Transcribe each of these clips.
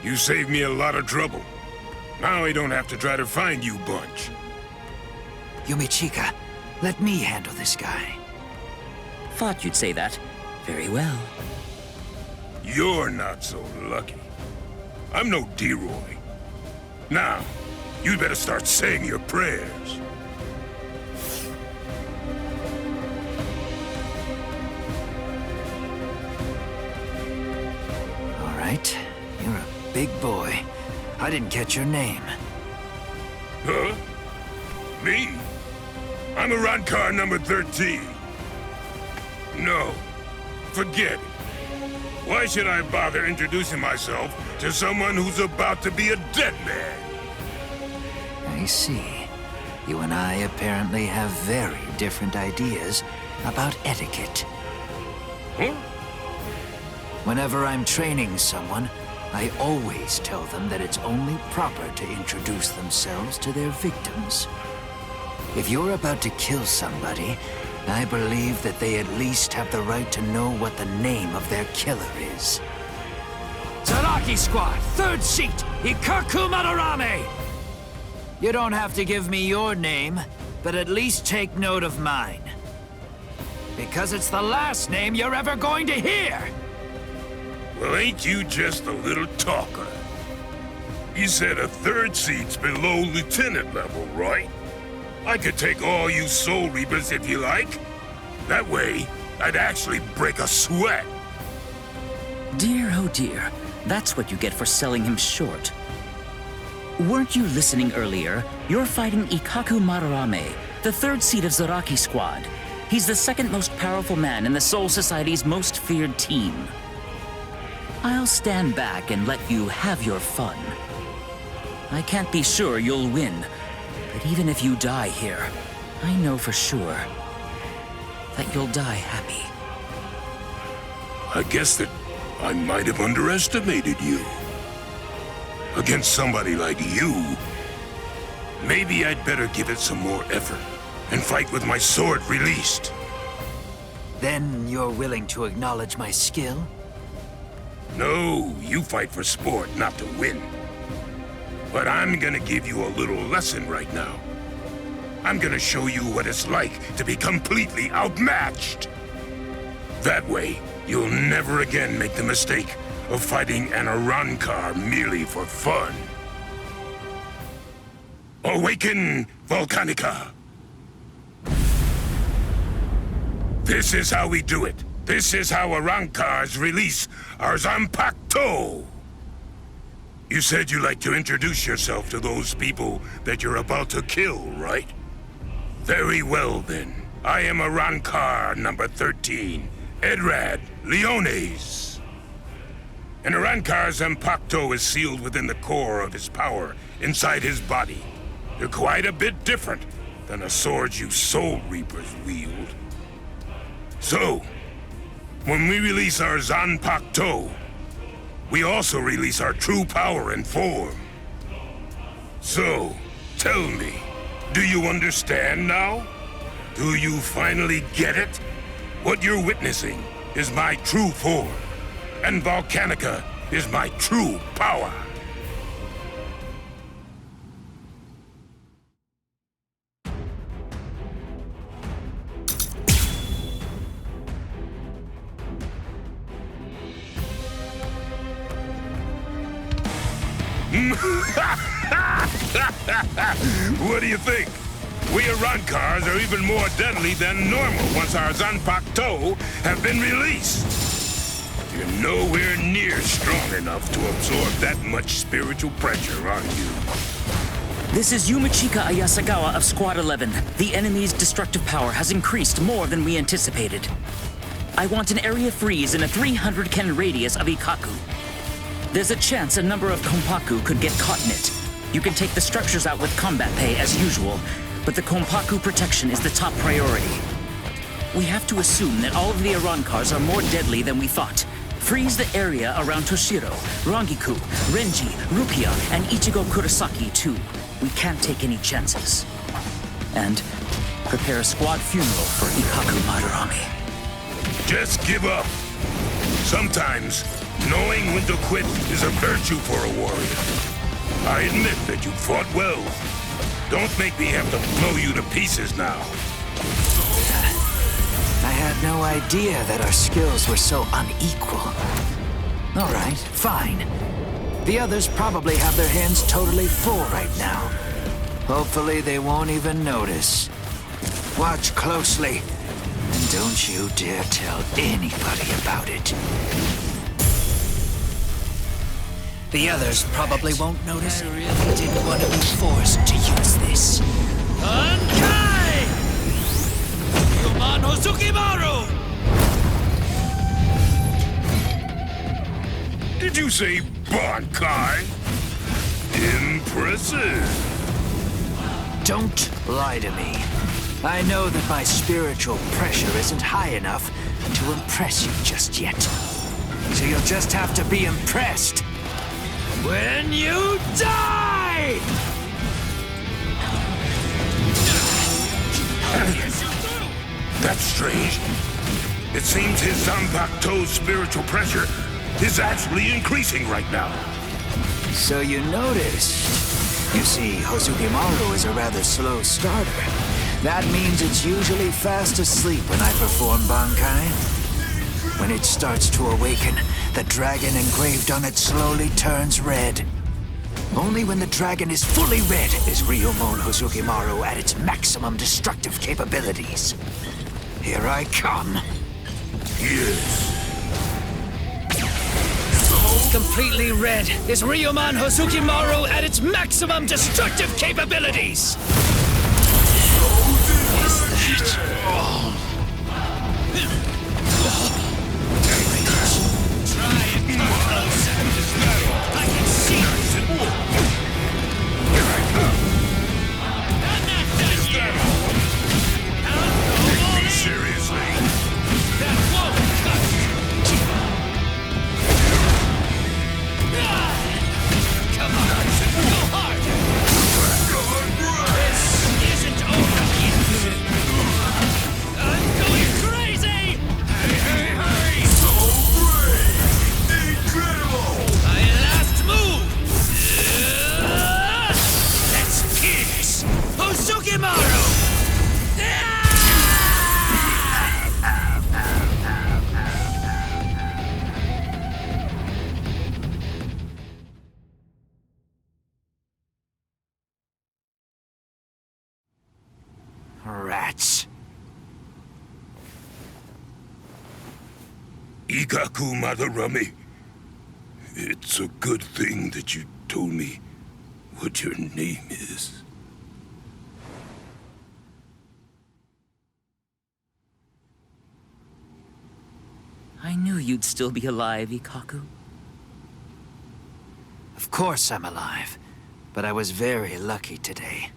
You saved me a lot of trouble. Now I don't have to try to find you bunch. Yumichika, let me handle this guy. Thought you'd say that. Very well. You're not so lucky. I'm no D-Roy. Now, you'd better start saying your prayers. All right, you're a big boy. I didn't catch your name. Huh? Me? I'm a Rankar number 13. No, forget it. Why should I bother introducing myself to someone who's about to be a dead man? I see. You and I apparently have very different ideas about etiquette. Huh? Whenever I'm training someone, I always tell them that it's only proper to introduce themselves to their victims. If you're about to kill somebody, I believe that they at least have the right to know what the name of their killer is. Zaraki Squad, 3rd seat, Ikaku Madarame! You don't have to give me your name, but at least take note of mine. Because it's the last name you're ever going to hear! Well, ain't you just a little talker? You said a 3rd seat's below lieutenant level, right? I could take all you Soul Reapers if you like. That way, I'd actually break a sweat. Dear, oh dear. That's what you get for selling him short. Weren't you listening earlier? You're fighting Ikaku Madarame, the 3rd seat of Zaraki Squad. He's the 2nd most powerful man in the Soul Society's most feared team. I'll stand back and let you have your fun. I can't be sure you'll win, but even if you die here, I know for sure that you'll die happy. I guess that I might have underestimated you. Against somebody like you, maybe I'd better give it some more effort and fight with my sword released. Then you're willing to acknowledge my skill? No, you fight for sport, not to win. But I'm gonna give you a little lesson right now. I'm gonna show you what it's like to be completely outmatched. That way, you'll never again make the mistake of fighting an Arankar merely for fun. Awaken, Volcanica! This is how we do it. This is how Arankars release our Zanpakuto! You said you'd like to introduce yourself to those people that you're about to kill, right? Very well, then. I am Arankar number 13, Edrad Leones. An Arankar's Zanpakuto is sealed within the core of his power, inside his body. They're quite a bit different than the swords you Soul Reapers wield. So, when we release our Zanpakuto, we also release our true power and form. So, tell me, do you understand now? Do you finally get it? What you're witnessing is my true form, and Volcanica is my true power. What do you think? We Arankars are even more deadly than normal once our Zanpakuto have been released. You're nowhere near strong enough to absorb that much spiritual pressure on you. This is Yumichika Ayasagawa of Squad 11. The enemy's destructive power has increased more than we anticipated. I want an area freeze in a 300 ken radius of Ikaku. There's a chance a number of Konpaku could get caught in it. You can take the structures out with combat pay as usual, but the Konpaku protection is the top priority. We have to assume that all of the Arankars are more deadly than we thought. Freeze the area around Toshiro, Rangiku, Renji, Rukia, and Ichigo Kurosaki too. We can't take any chances. And prepare a squad funeral for Ikaku Madarame. Just give up. Sometimes, Knowing when to quit is a virtue for a warrior. I admit that you fought well. Don't make me have to blow you to pieces now. I had no idea that our skills were so unequal. All right, fine. The others probably have their hands totally full right now. Hopefully they won't even notice. Watch closely, and don't you dare tell anybody about it. The others probably won't notice. I really didn't want to be forced to use this. Bankai! Yumano Tsukimaru! Did you say Bankai? Impressive. Don't lie to me. I know that my spiritual pressure isn't high enough to impress you just yet. So you'll just have to be impressed when you die! That's strange. It seems his Zanpakuto's spiritual pressure is actually increasing right now. So you noticed. You see, Hozukimaru is a rather slow starter. That means it's usually fast asleep when I perform Bankai. When it starts to awaken, the dragon engraved on it slowly turns red. Only when the dragon is fully red is Ryumon Hozukimaru at its maximum destructive capabilities. Here I come. Yes. Completely red is Ryumon Hozukimaru at its maximum destructive capabilities! Try and come closer. I can see it. Here I come. I'm not done yet. Take me seriously. That won't cut it. Come on, go harder. This isn't over yet. I'm going crazy! Hey! So brave! Incredible! My last move! Let's kiss! Hozukimaru! Rats. Ikaku Madarami. It's a good thing that you told me what your name is. I knew you'd still be alive, Ikaku. Of course I'm alive, but I was very lucky today.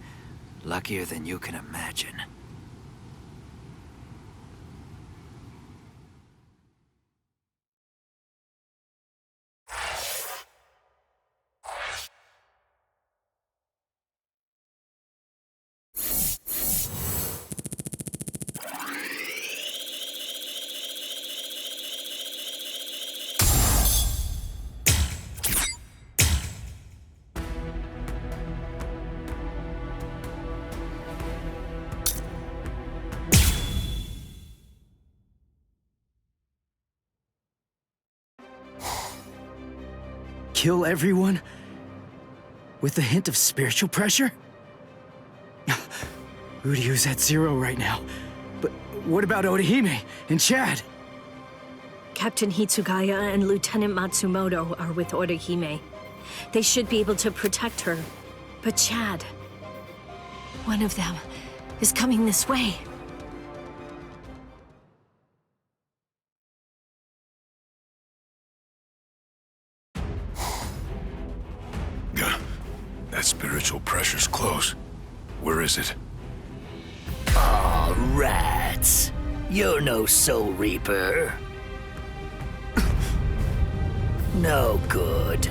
Luckier than you can imagine. Kill everyone? With a hint of spiritual pressure? Uryu's at 0 right now. But what about Orihime and Chad? Captain Hitsugaya and Lieutenant Matsumoto are with Orihime. They should be able to protect her. But Chad... one of them is coming this way. That spiritual pressure's close. Where is it? Aw, rats. You're no Soul Reaper. No good.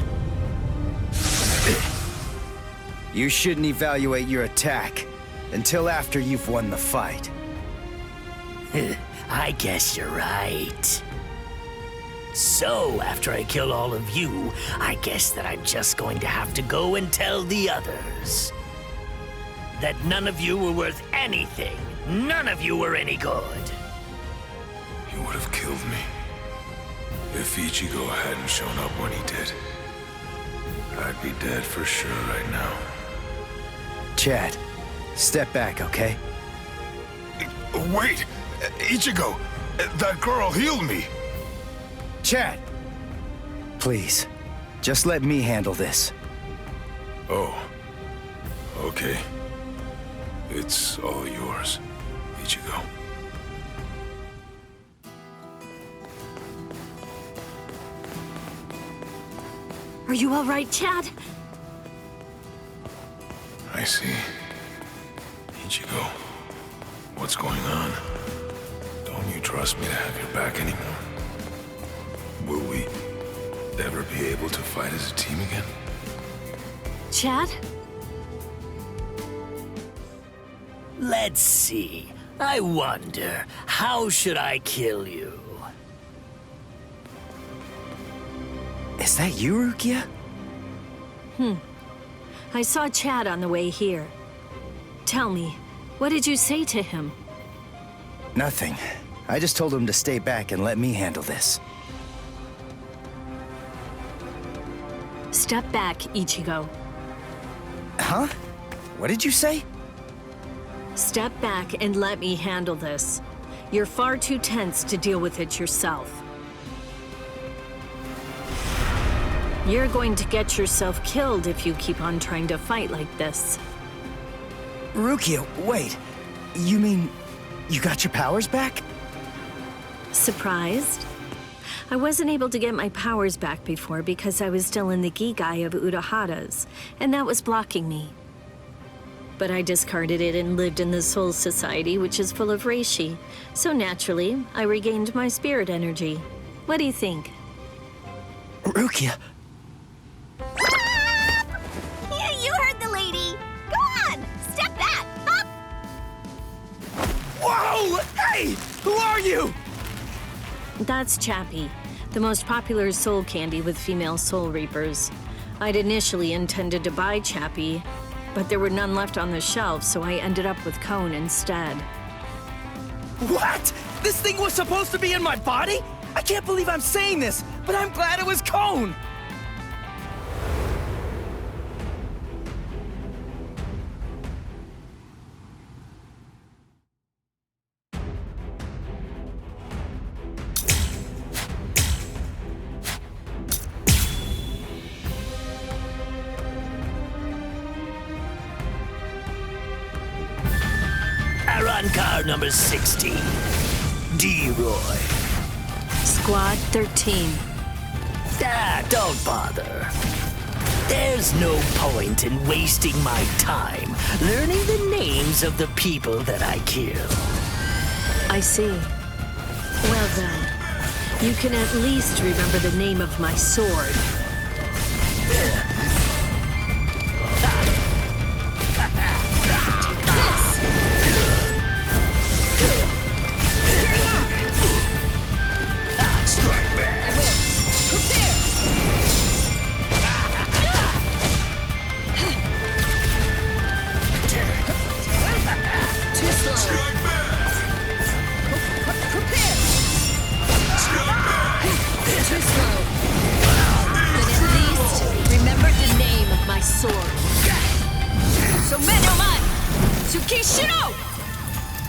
You shouldn't evaluate your attack until after you've won the fight. I guess you're right. So, after I kill all of you, I guess that I'm just going to have to go and tell the others that none of you were worth anything. None of you were any good. He would have killed me if Ichigo hadn't shown up when he did. I'd be dead for sure right now. Chad, step back, okay? Wait! Ichigo! That girl healed me! Chad! Please, just let me handle this. Oh. Okay. It's all yours, Ichigo. Are you all right, Chad? I see. Ichigo, what's going on? Don't you trust me to have your back anymore? Will we ever be able to fight as a team again? Chad? Let's see. I wonder, how should I kill you? Is that you, Rukia? I saw Chad on the way here. Tell me, what did you say to him? Nothing. I just told him to stay back and let me handle this. Step back, Ichigo. Huh? What did you say? Step back and let me handle this. You're far too tense to deal with it yourself. You're going to get yourself killed if you keep on trying to fight like this. Rukia, wait. You mean you got your powers back? Surprised? I wasn't able to get my powers back before because I was still in the Gigai of Urahara's, and that was blocking me. But I discarded it and lived in the Soul Society, which is full of reishi, so naturally, I regained my spirit energy. What do you think? Rukia! You heard the lady! Go on! Step back! Up! Whoa! Hey! Who are you? That's Chappie, the most popular soul candy with female soul reapers. I'd initially intended to buy Chappie, but there were none left on the shelf, so I ended up with Cone instead. What? This thing was supposed to be in my body? I can't believe I'm saying this, but I'm glad it was Cone! On car number 60, D-Roy. Squad 13. Don't bother. There's no point in wasting my time learning the names of the people that I kill. I see. Well then, you can at least remember the name of my sword.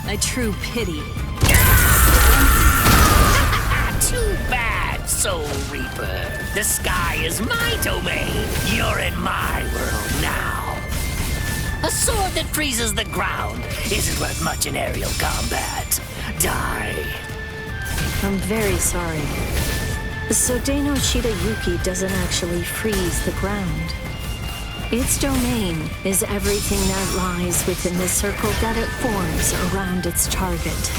A true pity. Too bad, Soul Reaper. The sky is my domain. You're in my world now. A sword that freezes the ground isn't worth much in aerial combat. Die. I'm very sorry. So Deno Shidayuki doesn't actually freeze the ground. Its domain is everything that lies within the circle that it forms around its target.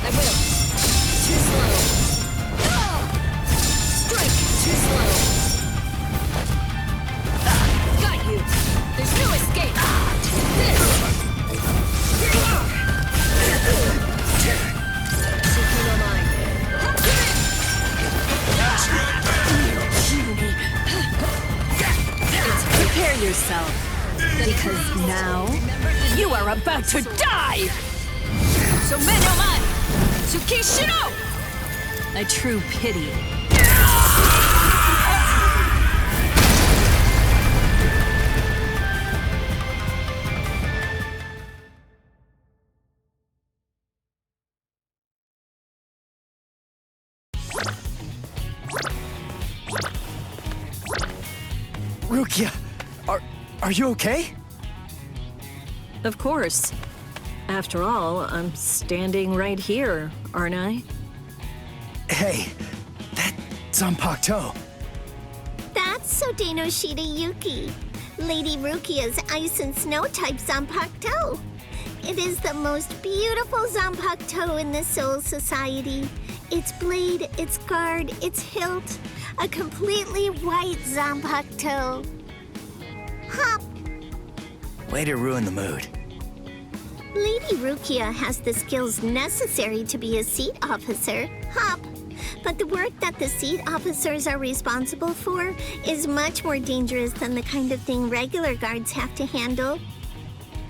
I will. Too slow. Strike. Too slow. Got you. There's no escape. This. yourself. Because now, you are about to die! Somenoman! Tsukishiro! A true pity. Rukia, are you okay? Of course. After all, I'm standing right here, aren't I? Hey, that's Zanpakuto. That's Sodeno Shida Yuki, Lady Rukia's ice and snow type Zanpakuto. It is the most beautiful Zanpakuto in the Soul Society. Its blade, its guard, its hilt, a completely white Zanpakuto. Hop! Way to ruin the mood. Lady Rukia has the skills necessary to be a seat officer, Hop. But the work that the seat officers are responsible for is much more dangerous than the kind of thing regular guards have to handle.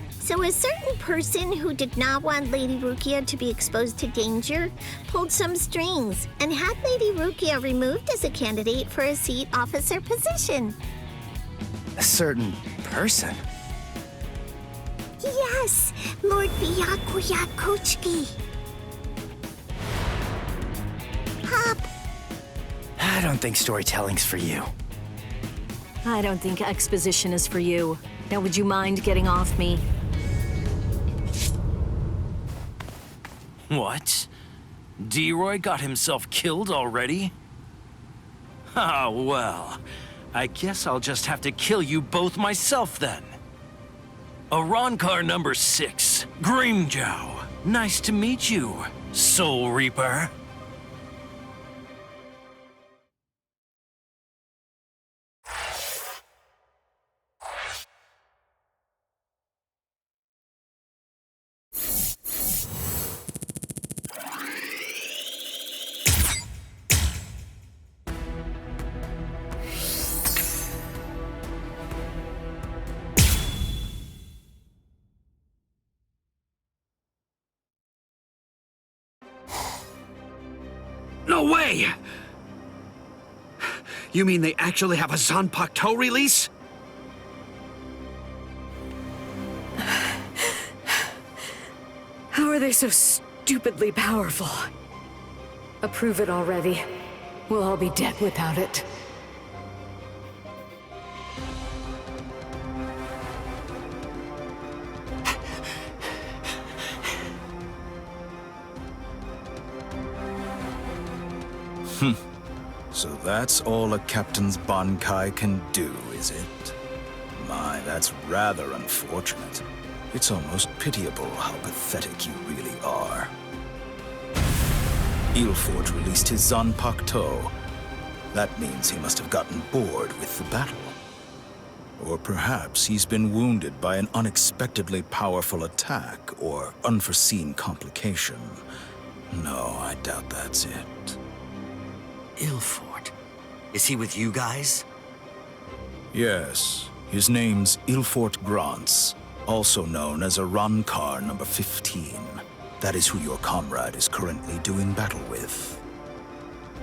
So a certain person who did not want Lady Rukia to be exposed to danger pulled some strings and had Lady Rukia removed as a candidate for a seat officer position. A certain person? Yes, Lord Byakuya Kochiki. Hop. I don't think storytelling's for you. I don't think exposition is for you. Now would you mind getting off me? What? D-Roy got himself killed already? Ah, well. I guess I'll just have to kill you both myself then. Arankar number 6, Grimjow. Nice to meet you, Soul Reaper. No way! You mean they actually have a Zanpakuto release? How are they so stupidly powerful? Approve it already. We'll all be dead without it. So that's all a captain's Bankai can do, is it? My, that's rather unfortunate. It's almost pitiable how pathetic you really are. Ilfort released his Zanpakuto. That means he must have gotten bored with the battle. Or perhaps he's been wounded by an unexpectedly powerful attack or unforeseen complication. No, I doubt that's it. Ilfort. Is he with you guys? Yes. His name's Ilfort Grants, also known as Arankar number 15. That is who your comrade is currently doing battle with.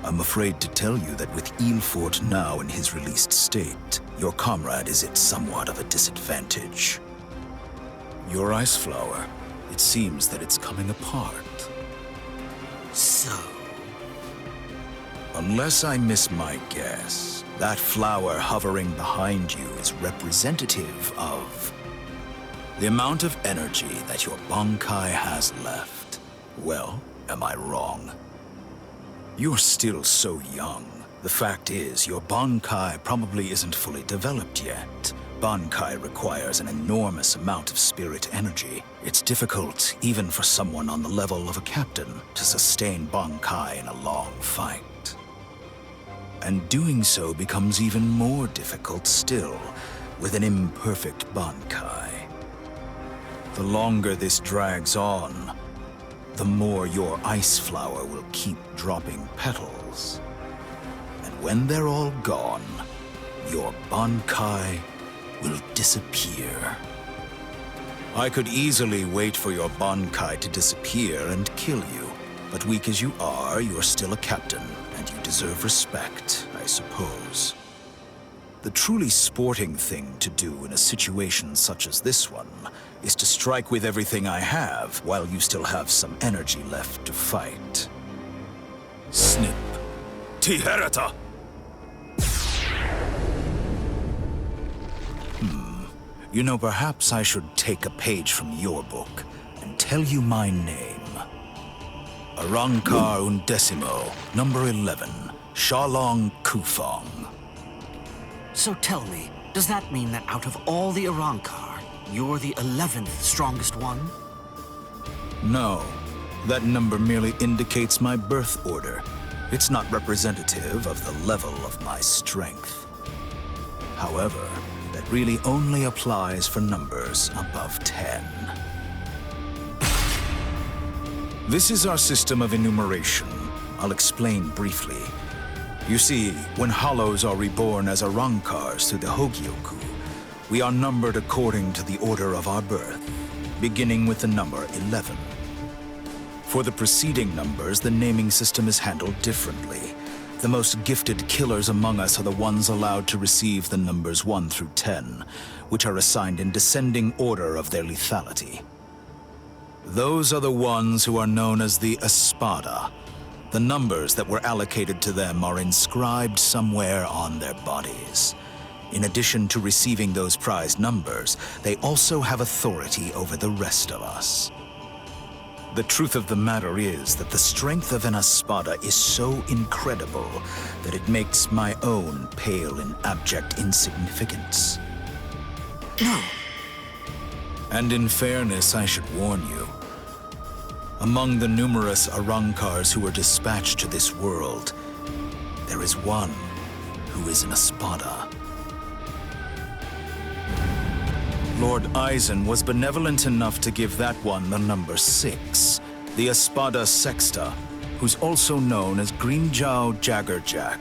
I'm afraid to tell you that with Ilfort now in his released state, your comrade is at somewhat of a disadvantage. Your ice flower, it seems that it's coming apart. So... Unless I miss my guess, that flower hovering behind you is representative of the amount of energy that your Bankai has left. Well, am I wrong? You're still so young. The fact is, your Bankai probably isn't fully developed yet. Bankai requires an enormous amount of spirit energy. It's difficult, even for someone on the level of a captain, to sustain Bankai in a long fight. And doing so becomes even more difficult still, with an imperfect Bankai. The longer this drags on, the more your ice flower will keep dropping petals. And when they're all gone, your Bankai will disappear. I could easily wait for your Bankai to disappear and kill you, but weak as you are, you're still a captain, and you deserve respect, I suppose. The truly sporting thing to do in a situation such as this one is to strike with everything I have while you still have some energy left to fight. Snip. Tiherata! You know, perhaps I should take a page from your book and tell you my name. Arrancar Undecimo, number 11, Shalong Kufong. So tell me, does that mean that out of all the Arrancar, you're the 11th strongest one? No, that number merely indicates my birth order. It's not representative of the level of my strength. However, that really only applies for numbers above 10. This is our system of enumeration. I'll explain briefly. You see, when Hollows are reborn as Arrancars through the Hogyoku, we are numbered according to the order of our birth, beginning with the number 11. For the preceding numbers, the naming system is handled differently. The most gifted killers among us are the ones allowed to receive the numbers 1 through 10, which are assigned in descending order of their lethality. Those are the ones who are known as the Espada. The numbers that were allocated to them are inscribed somewhere on their bodies. In addition to receiving those prized numbers, they also have authority over the rest of us. The truth of the matter is that the strength of an Espada is so incredible that it makes my own pale in abject insignificance. No. And in fairness, I should warn you. Among the numerous Arrancars who were dispatched to this world, there is one who is an Espada. Lord Eisen was benevolent enough to give that one the number 6, the Espada Sexta, who's also known as Greenjow Jaggerjack.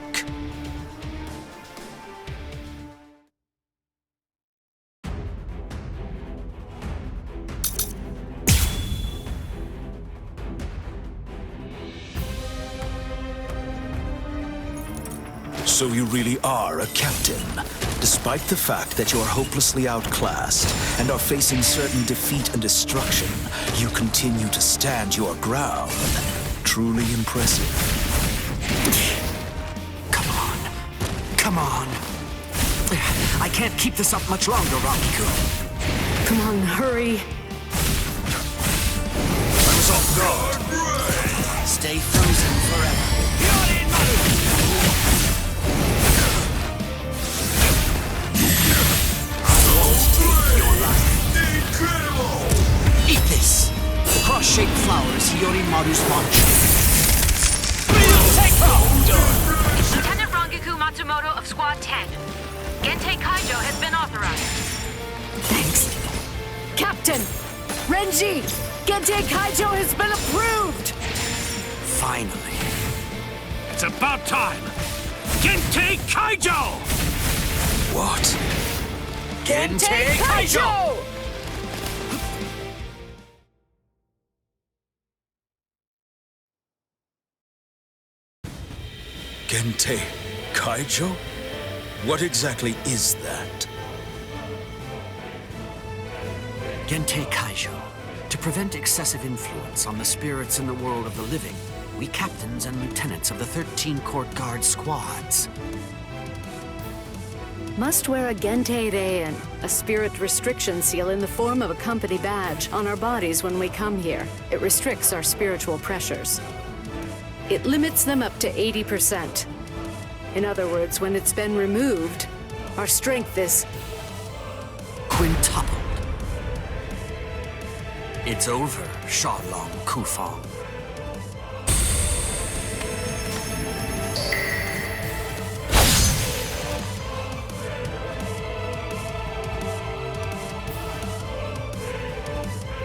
So you really are a captain, despite the fact that you're hopelessly outclassed and are facing certain defeat and destruction. You continue to stand your ground. Truly impressive. Come on. Come on. I can't keep this up much longer, Rakiku. Come on, hurry. I was off guard. Stay frozen forever. Eat this! The cross-shaped flower is Hiyori-Maru's launch. Lieutenant Rangiku Matsumoto of Squad 10. Gentei Kaijo has been authorized. Thanks. Captain! Renji! Gentei Kaijo has been approved! Finally. It's about time! Gentei Kaijo! What? Gentei Kaijo! Gentei Kaijo? What exactly is that? Gentei Kaijo. To prevent excessive influence on the spirits in the world of the living, we captains and lieutenants of the 13 court guard squads Must wear a Gentei and a spirit restriction seal in the form of a company badge on our bodies when we come here. It restricts our spiritual pressures. It limits them up to 80%. In other words, when it's been removed, our strength is quintupled. It's over, Shalong Kufong.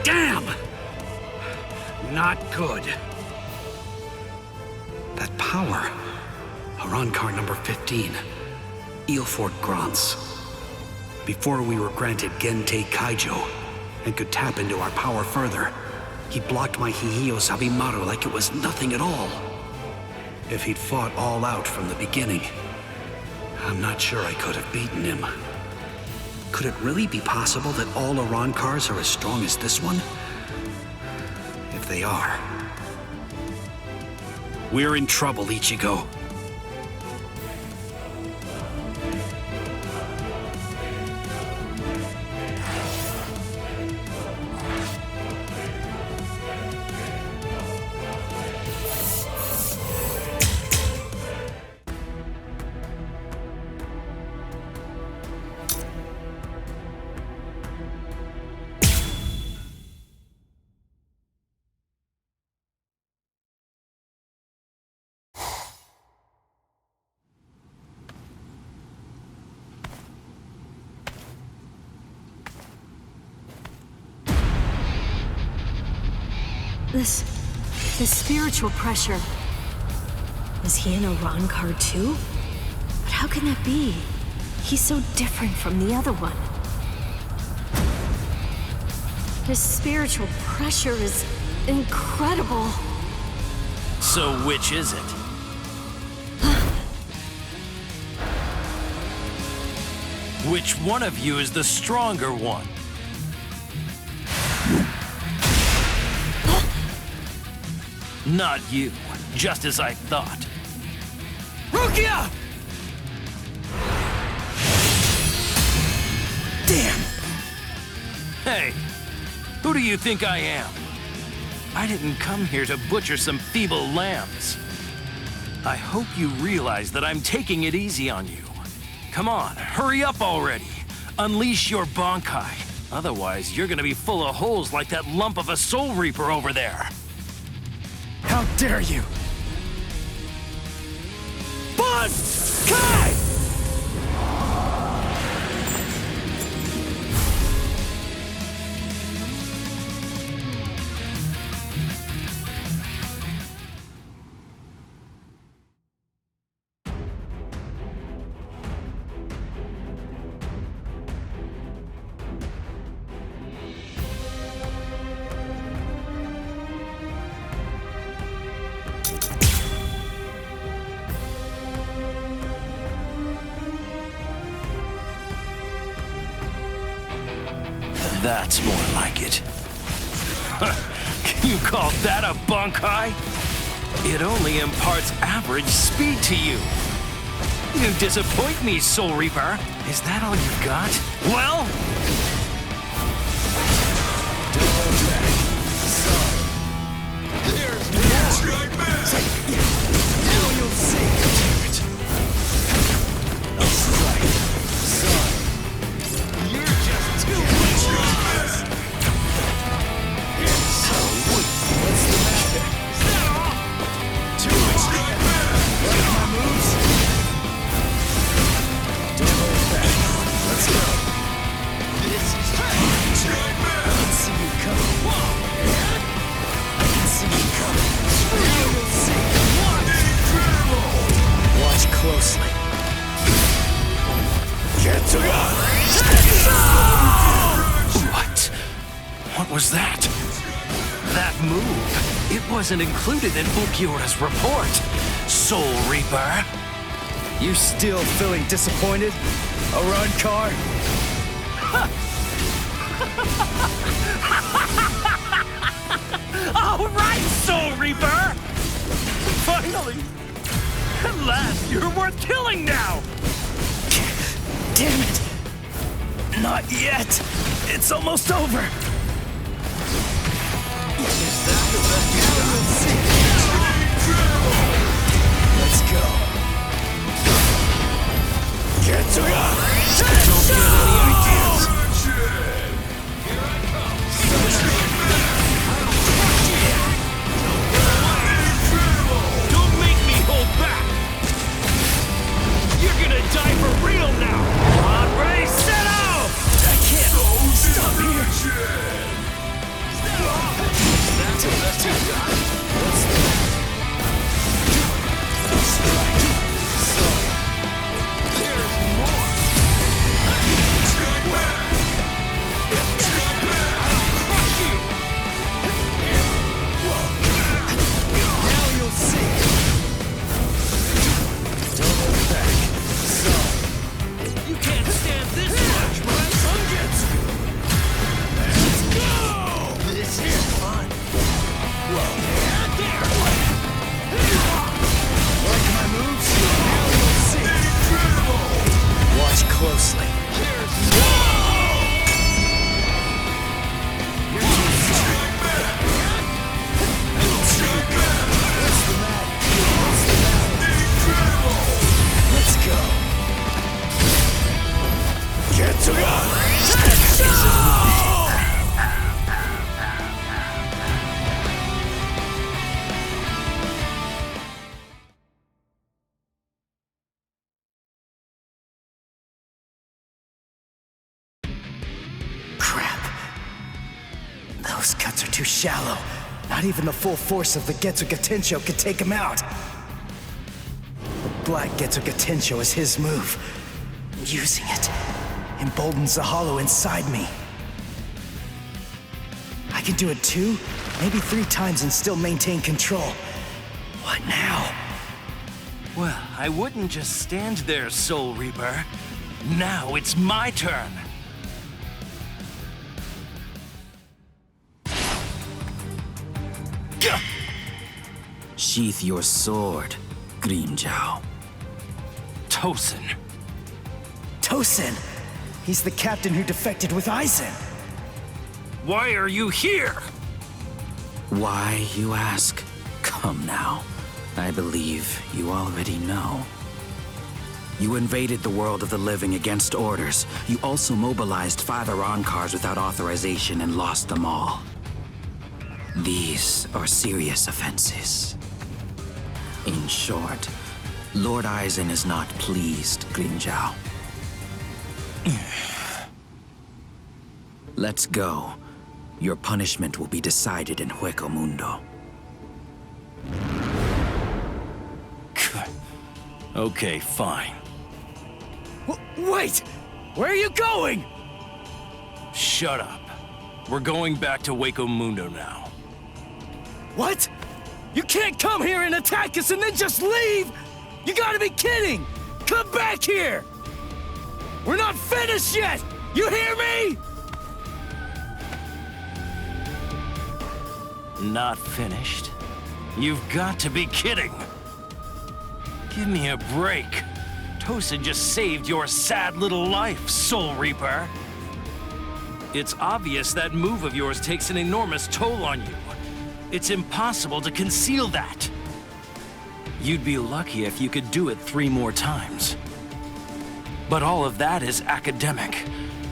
Damn! Not good. That power. Arrancar number 15. Eelford Grants. Before we were granted Gentei Kaijo and could tap into our power further, he blocked my Hihiyo Sabimaru like it was nothing at all. If he'd fought all out from the beginning, I'm not sure I could have beaten him. Could it really be possible that all Arancars are as strong as this one? If they are, we're in trouble, Ichigo. This spiritual pressure. Is he an Arankar too? But how can that be? He's so different from the other one. His spiritual pressure is incredible. So which is it? Which one of you is the stronger one? Not you, just as I thought. Rukia! Damn! Hey, who do you think I am? I didn't come here to butcher some feeble lambs. I hope you realize that I'm taking it easy on you. Come on, hurry up already. Unleash your Bankai. Otherwise, you're gonna be full of holes like that lump of a Soul Reaper over there. How dare you! Bankai! That's more like it. Can you call that a Bankai? It only imparts average speed to you. You disappoint me, Soul Reaper. Is that all you've got? Well... Now you'll see! What was that? That move, it wasn't included in Ulquiorra's report. Soul Reaper. You still feeling disappointed, Arankar? All right, Soul Reaper! Finally! At last, you're worth killing now! Damn it! Not yet! It's almost over! Let's go! Get to ya! Don't get any ideas! Here I come! Don't make me hold back! You're gonna die for real now! On, ready, set out! I can't stop here! That's the best you've got. What's that? Strike. So, there's more. too shallow. Not even the full force of the Getsuga Tensho could take him out. The Black Getsuga Tensho is his move. Using it emboldens the hollow inside me. I can do it 2, maybe 3 times and still maintain control. What now? Well, I wouldn't just stand there, Soul Reaper. Now it's my turn. Sheath your sword, Grimmjow. Tosin. Tosin! He's the captain who defected with Aizen. Why are you here? Why, you ask? Come now. I believe you already know. You invaded the world of the living against orders. You also mobilized 5 Arancars without authorization and lost them all. These are serious offenses. In short, Lord Aizen is not pleased, Grimmjow. Let's go. Your punishment will be decided in Hueco Mundo. Okay, fine. Wait! Where are you going? Shut up. We're going back to Hueco Mundo now. What? You can't come here and attack us and then just leave! You gotta be kidding! Come back here! We're not finished yet! You hear me? Not finished? You've got to be kidding! Give me a break. Tosin just saved your sad little life, Soul Reaper. It's obvious that move of yours takes an enormous toll on you. It's impossible to conceal that. You'd be lucky if you could do it 3 more times. But all of that is academic.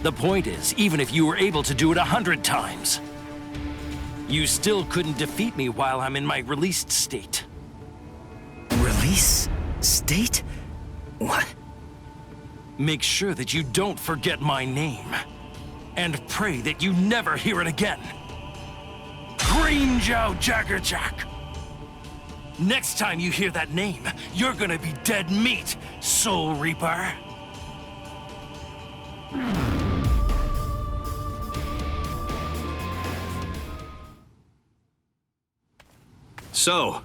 The point is, even if you were able to do it 100 times, you still couldn't defeat me while I'm in my released state. Release? State? What? Make sure that you don't forget my name. And pray that you never hear it again. Grimmjow Jaggerjack! Next time you hear that name, you're gonna be dead meat, Soul Reaper. So,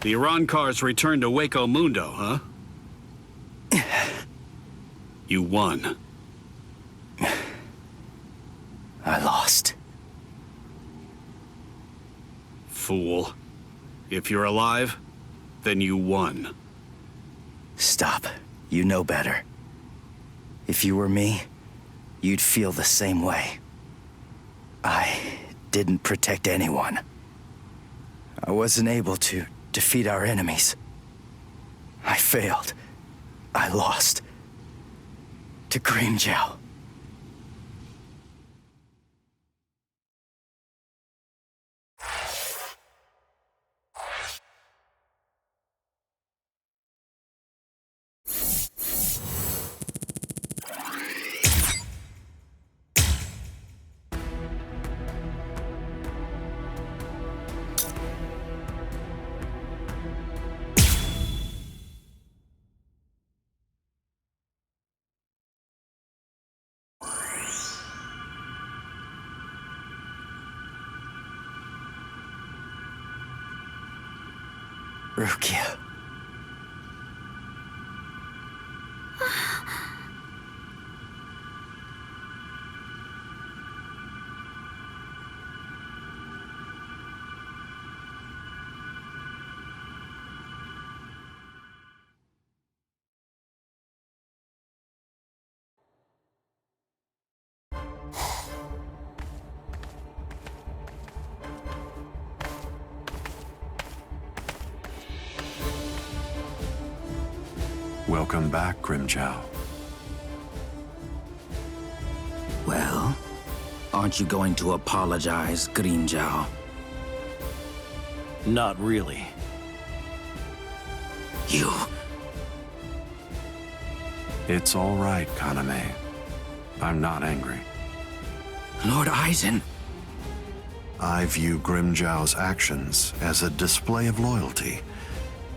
the Arancars returned to Hueco Mundo, huh? You won. I lost. Fool. If you're alive, then you won. Stop. You know better. If you were me, you'd feel the same way. I didn't protect anyone. I wasn't able to defeat our enemies. I failed. I lost. To Grimmjow. Rukia. Welcome back, Grimmjow. Well, aren't you going to apologize, Grimmjow? Not really. You... It's all right, Kaname. I'm not angry. Lord Aizen. I view Grimjow's actions as a display of loyalty,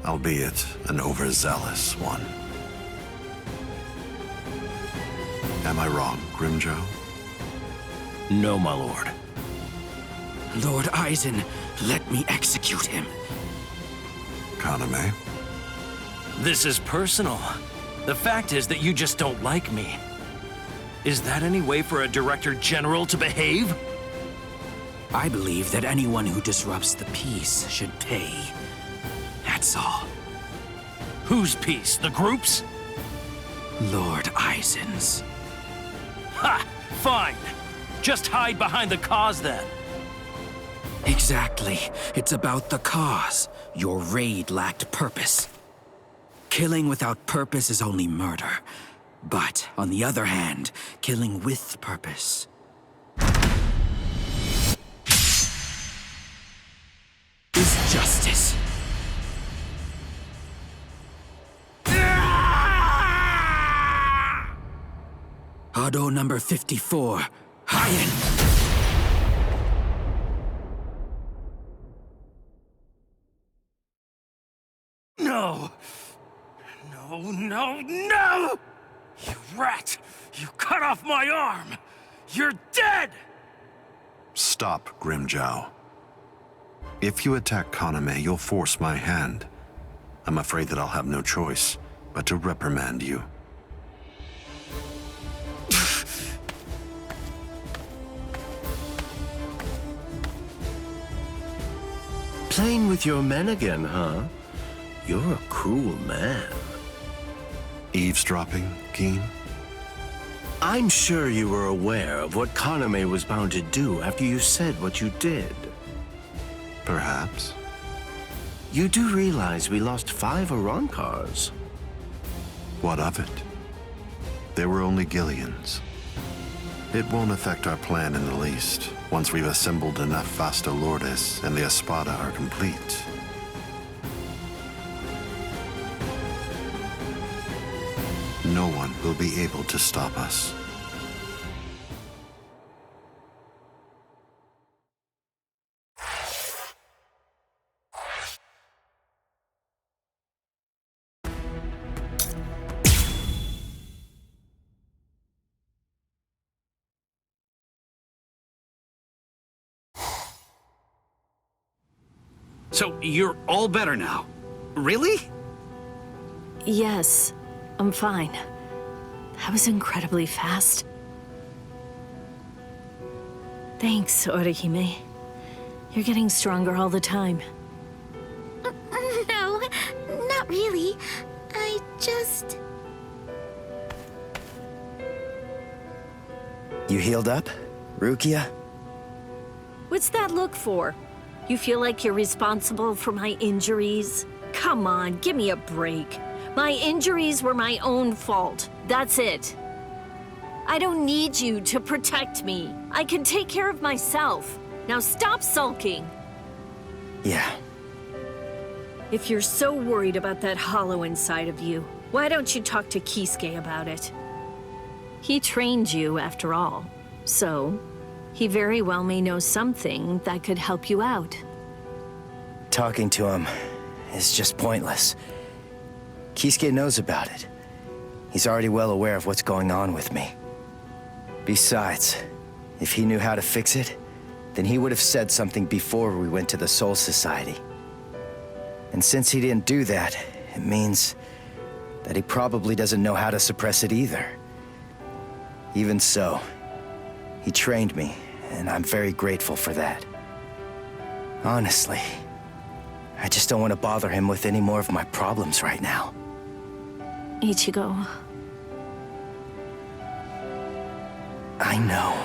albeit an overzealous one. Am I wrong, Grimjow? No, my lord. Lord Eisen, let me execute him. Kaname? This is personal. The fact is that you just don't like me. Is that any way for a Director General to behave? I believe that anyone who disrupts the peace should pay. That's all. Whose peace? The group's? Lord Eisen's. Ha! Fine. Just hide behind the cause then. Exactly. It's about the cause. Your raid lacked purpose. Killing without purpose is only murder. But, on the other hand, killing with purpose is justice. Hado number 54, Hyen. No! No, no, no! You rat! You cut off my arm! You're dead! Stop, Grimjow. If you attack Kaname, you'll force my hand. I'm afraid that I'll have no choice but to reprimand you. Playing with your men again, huh? You're a cruel man. Eavesdropping, Keen? I'm sure you were aware of what Kaname was bound to do after you said what you did. Perhaps. You do realize we lost 5 Arankars? What of it? They were only Gillians. It won't affect our plan in the least, once we've assembled enough Vasta Lourdes and the Espada are complete. No one will be able to stop us. So you're all better now? Really? Yes, I'm fine. That was incredibly fast. Thanks, Orihime. You're getting stronger all the time. No, not really. I just... You healed up, Rukia? What's that look for? You feel like you're responsible for my injuries? Come on, give me a break. My injuries were my own fault. That's it. I don't need you to protect me. I can take care of myself. Now stop sulking. Yeah. If you're so worried about that hollow inside of you, why don't you talk to Kisuke about it? He trained you, after all. So, he very well may know something that could help you out. Talking to him is just pointless. Kisuke knows about it. He's already well aware of what's going on with me. Besides, if he knew how to fix it, then he would have said something before we went to the Soul Society. And since he didn't do that, it means that he probably doesn't know how to suppress it either. Even so, he trained me, and I'm very grateful for that. Honestly, I just don't want to bother him with any more of my problems right now. Ichigo. I know.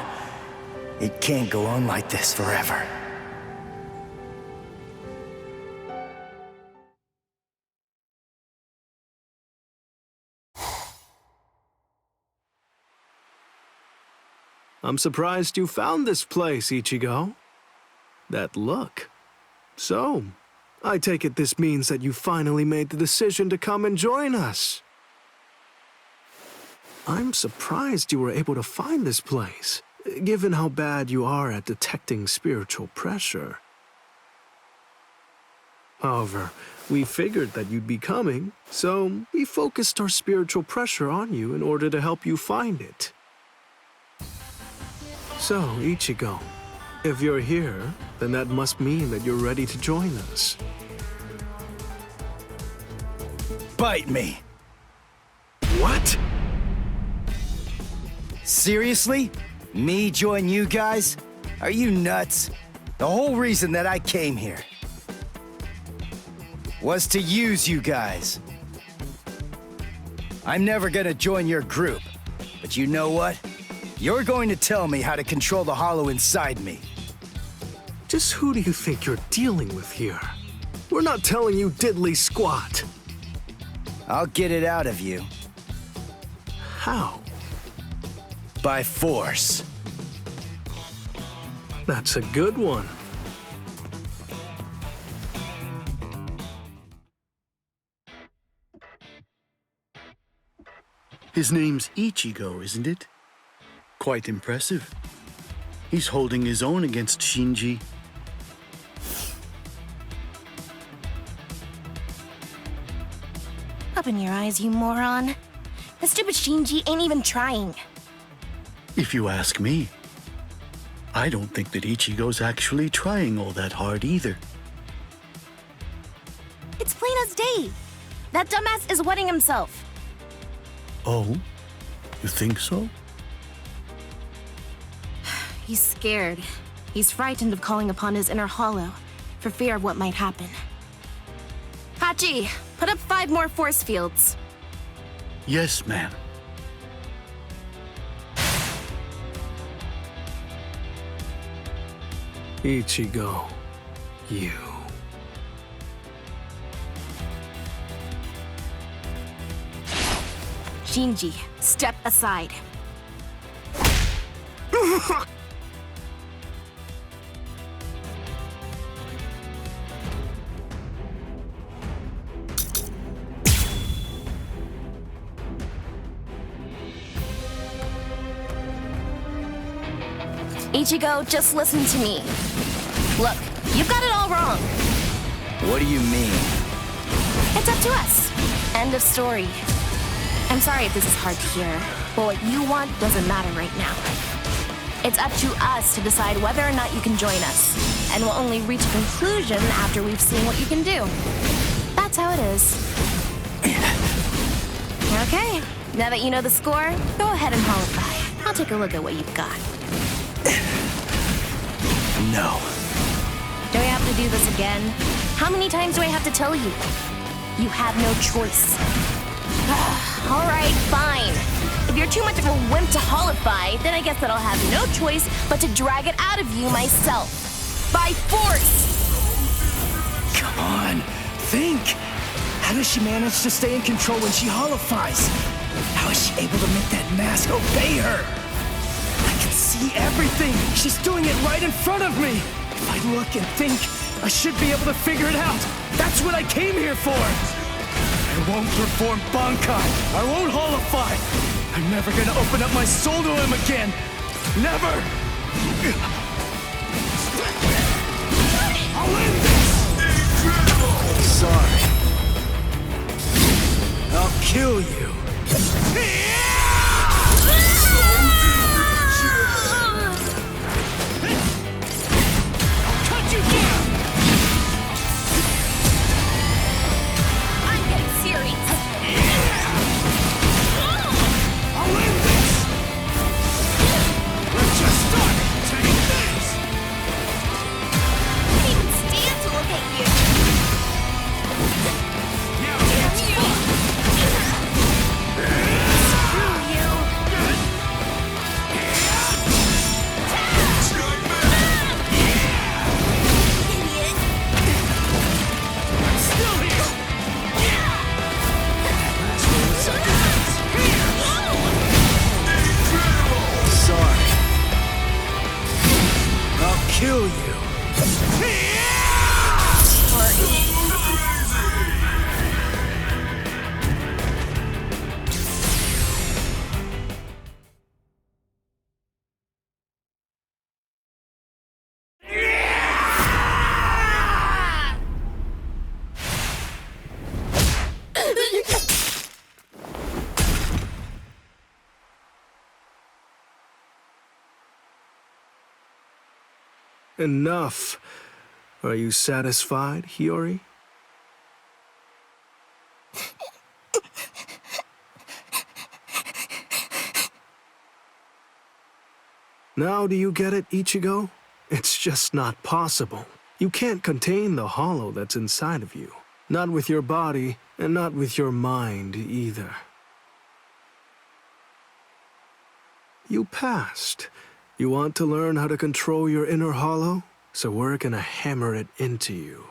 It can't go on like this forever. I'm surprised you found this place, Ichigo. That look. So, I take it this means that you finally made the decision to come and join us. I'm surprised you were able to find this place. given how bad you are at detecting spiritual pressure. However, we figured that you'd be coming, so we focused our spiritual pressure on you in order to help you find it. So, Ichigo, if you're here, then that must mean that you're ready to join us. Bite me! What? Seriously? Me join you guys? Are you nuts? The whole reason that I came here was to use you guys. I'm never gonna join your group, but you know what? You're going to tell me how to control the hollow inside me. Just who do you think you're dealing with here? We're not telling you diddly squat. I'll get it out of you. How? By force. That's a good one. His name's Ichigo, isn't it? Quite impressive. He's holding his own against Shinji. Open your eyes, you moron. The stupid Shinji ain't even trying. If you ask me, I don't think that Ichigo's actually trying all that hard either. It's plain as day. That dumbass is wetting himself. Oh? You think so? He's scared. He's frightened of calling upon his inner hollow, for fear of what might happen. Hachi, put up 5 more force fields. Yes, ma'am. Ichigo, you. Shinji, step aside. Ichigo, just listen to me. Look, you've got it all wrong. What do you mean? It's up to us. End of story. I'm sorry if this is hard to hear, but what you want doesn't matter right now. It's up to us to decide whether or not you can join us, and we'll only reach a conclusion after we've seen what you can do. That's how it is. Okay, now that you know the score, go ahead and qualify. I'll take a look at what you've got. No. Do I have to do this again? How many times do I have to tell you? You have no choice. All right, fine. If you're too much of a wimp to holify, then I guess that I'll have no choice but to drag it out of you myself. By force! Come on, think! How does she manage to stay in control when she holifies? How is she able to make that mask obey her? I can see everything! She's doing it right in front of me! If I look and think, I should be able to figure it out! That's what I came here for! I won't perform Bankai! I won't holify! I'm never gonna open up my soul to him again! Never! I'll end this! Incredible! Sorry. I'll kill you! Cut you down! I'm getting serious. I'll end this! We're just starting! Take this! I can't even stand to look at you. Yeah, Damn you! Enough. Are you satisfied, Hiyori? Now do you get it, Ichigo? It's just not possible. You can't contain the hollow that's inside of you. Not with your body, and not with your mind either. You passed. You want to learn how to control your inner hollow? So we're gonna hammer it into you.